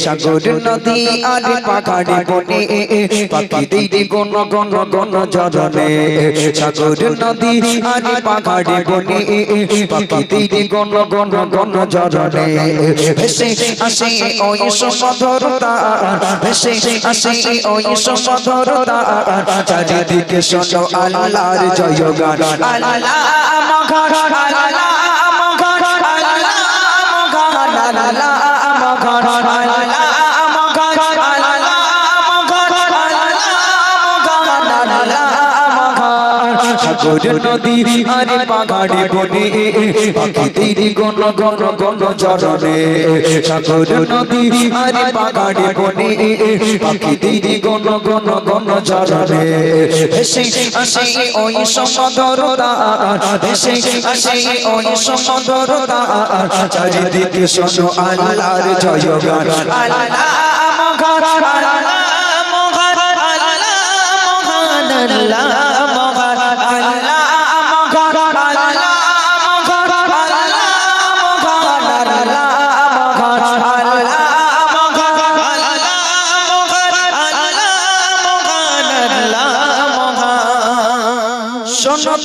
সাগর নদী আর পাহাড়ে বনে পাখিদের গণ গণ গণ ঝরনে সাগর নদী আর পাহাড়ে বনে পাখিদের গণ গণ গণ ঝরনে ভেসে আসে ওই সমুদ্রতা ভেসে আসে ওই সমুদ্রতা চারিদিকে শোনো আল্লাহর জয়গান আল্লাহ মগান আল্লাহ মগান আল্লাহ মগান আল্লাহ মগান আল্লাহ মগান আল্লাহ মগান আল্লাহ মগান সাগর নদী আর পাহাড়ে বনে পাখিদের গণ গণ গণ ঝরনে সাগর নদী আর পাহাড়ে বনে পাখিদের গণ গণ গণ ঝরনে ভেসে আসে ওই সমুদ্রতা ভেসে আসে ওই সমুদ্রতা চারিদিকে শোনো আল্লাহর জয়গান আল্লাহ মগান আল্লাহ মগান আল্লাহ মগান আল্লাহ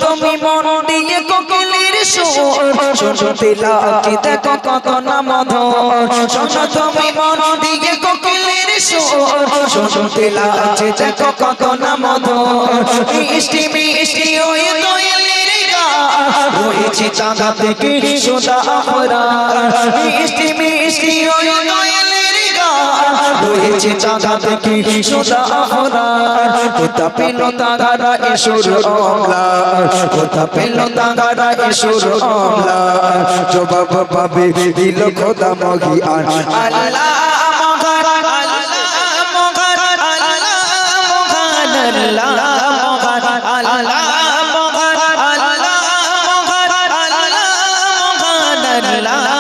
তুমি মন দিয়ে কোকিলের সুর শুনতে লাগে দেখো কত না মধুর শোনো তুমি মন দিয়ে কোকিলের সুর শুনতে লাগে দেখো কত না মধুর মিষ্টি মিষ্টি ওই দোয়েলের গান হয়েছে চাঁদা থেকে সোদা আমরা মিষ্টি মিষ্টি ওই দোয়েলের গান হয়েছে চাঁদা থেকে সোদা আমরা কোথা পেল তারা এসুর অমলা কোথা পেল তারা এসুর অমলা জবাব পাবে দিল খোদা মগিয়ান আল্লাহ মগান আল্লাহ মগান আল্লাহ মগান আল্লাহ মগান আল্লাহ মগান আল্লাহ মগান আল্লাহ মগান আল্লাহ